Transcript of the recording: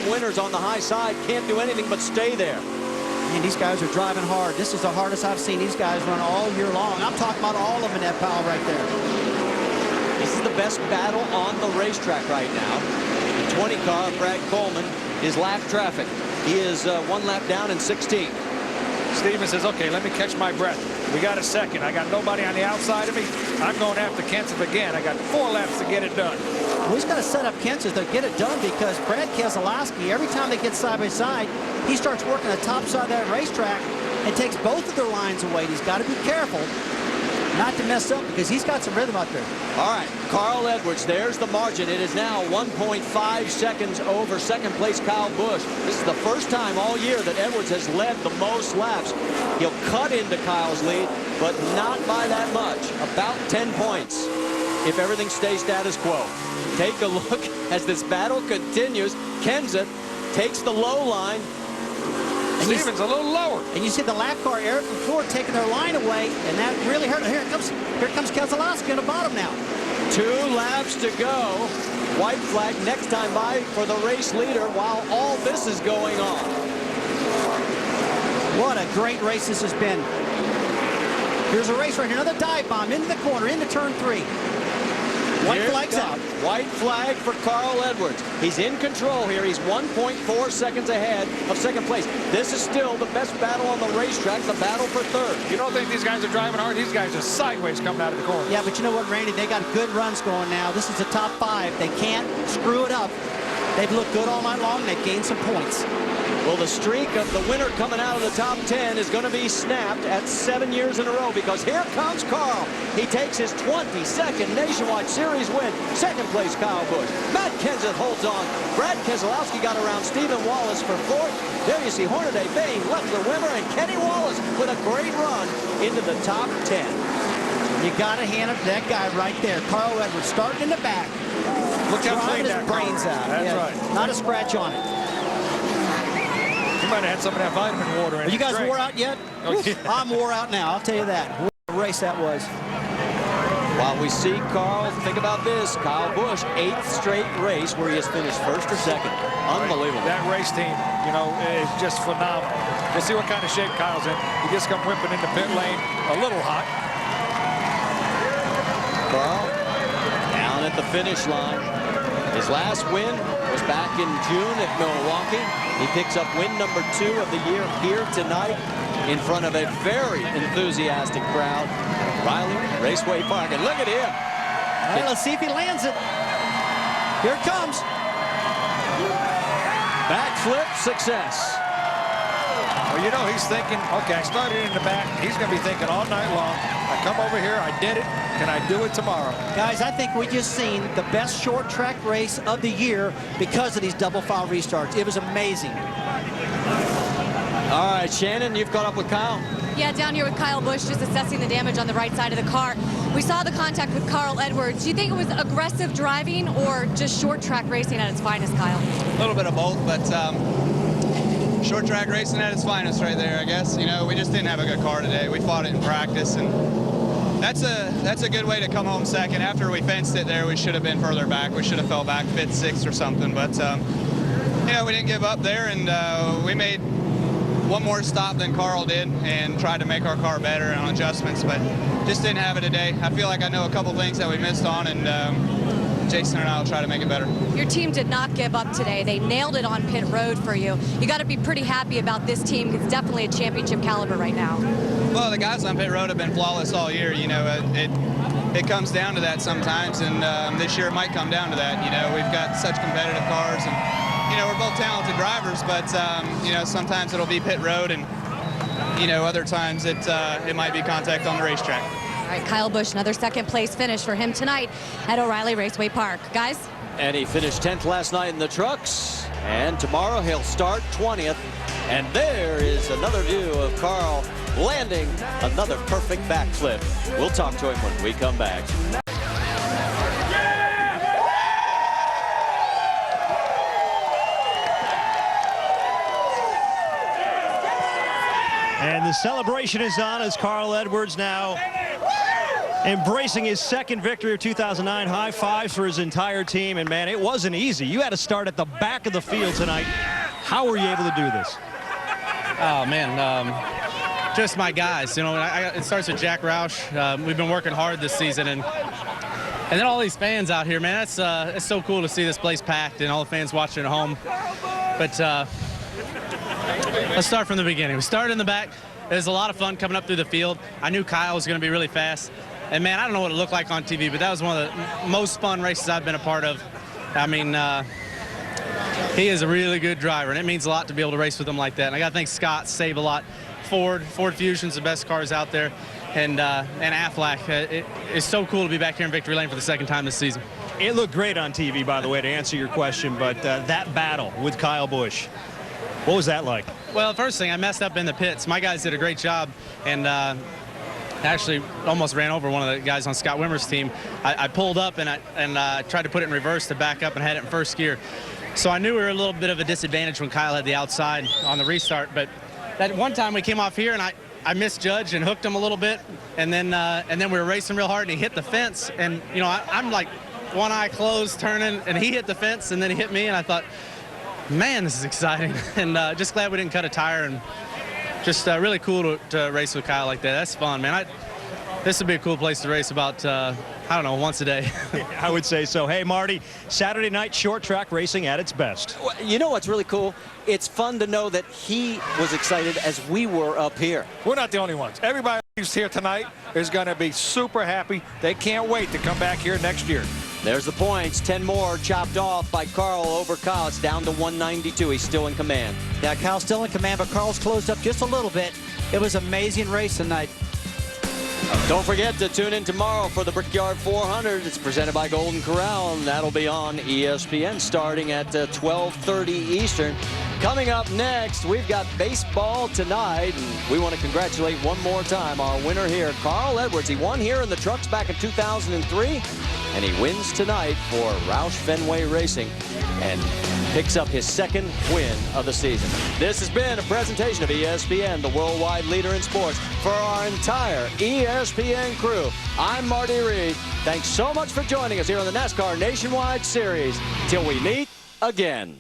Winners on the high side can't do anything but stay there. And these guys are driving hard. This is the hardest I've seen these guys run all year long. I'm talking about all of them in that pile right there. This is the best battle on the racetrack right now. The 20 car, Brad Coleman, is lap traffic. He is 1 lap down in 16. Steven says, okay, let me catch my breath. We got a second. I got nobody on the outside of me. I'm going after Kenseth again. I got 4 laps to get it done. Well, he's got to set up Kenseth to get it done because Brad Keselowski, every time they get side by side, he starts working the top side of that racetrack and takes both of their lines away. He's got to be careful not to mess up because he's got some rhythm out there. All right, Carl Edwards, there's the margin. It is now 1.5 seconds over second place Kyle Busch. This is the first time all year that Edwards has led the most laps. He'll cut into Kyle's lead, but not by that much, about 10 points if everything stays status quo. Take a look as this battle continues. Kenseth takes the low line. Stevens a little lower. And you see the lap car, Eric and Ford, taking their line away, and that really hurt. Here comes Keselowski on the bottom now. 2 laps to go. White flag next time by for the race leader while all this is going on. What a great race this has been. Here's a race right here. Another dive bomb into the corner, into turn 3. White flag's out. White flag for Carl Edwards. He's in control here. He's 1.4 seconds ahead of second place. This is still the best battle on the racetrack, the battle for third. You don't think these guys are driving hard? These guys are sideways coming out of the corner. Yeah, but you know what, Randy? They got good runs going now. This is the top 5. They can't screw it up. They've looked good all night long. They've gained some points. Well, the streak of the winner coming out of the top 10 is going to be snapped at 7 years in a row because here comes Carl. He takes his 22nd Nationwide Series win. Second place, Kyle Busch. Matt Kenseth holds on. Brad Keselowski got around Stephen Wallace for 4th. There you see Hornaday, Bain, Leffler, Wimmer, and Kenny Wallace with a great run into the top 10. You got to hand it to that guy right there. Carl Edwards starting in the back. Look how clean his that brains out. That's right. Not a scratch on it. You might have had some of that vitamin water in it. Are you guys wore out yet? Oh, yeah. I'm wore out now, I'll tell you that. What a race that was. While we see Carl, think about this. Kyle Busch, 8th straight race where he has finished 1st or 2nd. Unbelievable. That race team, you know, is just phenomenal. We'll see what kind of shape Kyle's in. He just come whipping into pit lane a little hot. Carl down at the finish line. His last win was back in June at Milwaukee. He picks up win number 2 of the year here tonight in front of a very enthusiastic crowd. Riley Raceway Park, and look at him. All right, let's see if he lands it. Here it comes. Backflip success. Well, you know, he's thinking, okay, I started in the back. He's going to be thinking all night long. I come over here, I did it. Can I do it tomorrow? Guys, I think we just seen the best short track race of the year because of these double file restarts. It was amazing. All right, Shannon, you've caught up with Kyle. Yeah, down here with Kyle Busch, just assessing the damage on the right side of the car. We saw the contact with Carl Edwards. Do you think it was aggressive driving or just short track racing at its finest, Kyle? A little bit of both, but short track racing at its finest right there, I guess. You know, we just didn't have a good car today. We fought it in practice, and that's a good way to come home second. After we fenced it there, we should have been further back. We should have fell back 5th, 6th or something, but you know, we didn't give up there, and we made one more stop than Carl did and tried to make our car better on adjustments, but just didn't have it today. I feel like I know a couple things that we missed on, and Jason and I will try to make it better. Your team did not give up today. They nailed it on pit road for you. You got to be pretty happy about this team. It's definitely a championship caliber right now. Well, the guys on pit road have been flawless all year. You know, it comes down to that sometimes, and this year it might come down to that. You know, we've got such competitive cars, and you know, we're both talented drivers, but you know, sometimes it'll be pit road, and you know, other times it might be contact on the racetrack. All right, Kyle Busch, another second place finish for him tonight at O'Reilly Raceway Park. Guys? And he finished 10th last night in the trucks, and tomorrow he'll start 20th. And there is another view of Carl landing another perfect backflip. We'll talk to him when we come back. And the celebration is on as Carl Edwards now Embracing his second victory of 2009, high fives for his entire team, and man, it wasn't easy. You had to start at the back of the field tonight. How were you able to do this? Oh man, just my guys. You know, it starts with Jack Roush. We've been working hard this season, and then all these fans out here, man. It's so cool to see this place packed and all the fans watching at home. But let's start from the beginning. We started in the back. It was a lot of fun coming up through the field. I knew Kyle was going to be really fast. And, man, I don't know what it looked like on TV, but that was one of the most fun races I've been a part of. I mean, he is a really good driver, and it means a lot to be able to race with him like that. And I got to thank Scott, Save a Lot, Ford Fusion's the best cars out there, and Aflac. It's so cool to be back here in Victory Lane for the second time this season. It looked great on TV, by the way, to answer your question, but that battle with Kyle Busch, what was that like? Well, first thing, I messed up in the pits. My guys did a great job, and actually almost ran over one of the guys on Scott Wimmer's team. I pulled up and I tried to put it in reverse to back up and had it in first gear. So I knew we were a little bit of a disadvantage when Kyle had the outside on the restart. But that one time we came off here and I misjudged and hooked him a little bit, and then we were racing real hard and he hit the fence. And you know, I'm like one eye closed, turning, and he hit the fence and then he hit me, and I thought, man, this is exciting. And just glad we didn't cut a tire, and just really cool to race with Kyle like that. That's fun, man. This would be a cool place to race about, I don't know, once a day. I would say so. Hey, Marty, Saturday night short track racing at its best. You know what's really cool? It's fun to know that he was excited as we were up here. We're not the only ones. Everybody who's here tonight is going to be super happy. They can't wait to come back here next year. There's the points. 10 more chopped off by Carl over Kyle. It's down to 192. He's still in command. Yeah, Kyle's still in command, but Carl's closed up just a little bit. It was an amazing race tonight. Don't forget to tune in tomorrow for the Brickyard 400. It's presented by Golden Corral, and that'll be on ESPN starting at 12:30 Eastern. Coming up next, we've got baseball tonight, and we want to congratulate one more time our winner here, Carl Edwards. He won here in the trucks back in 2003, and he wins tonight for Roush Fenway Racing and picks up his second win of the season. This has been a presentation of ESPN, the worldwide leader in sports. For our entire ESPN crew, I'm Marty Reed. Thanks so much for joining us here on the NASCAR Nationwide Series. Till we meet again.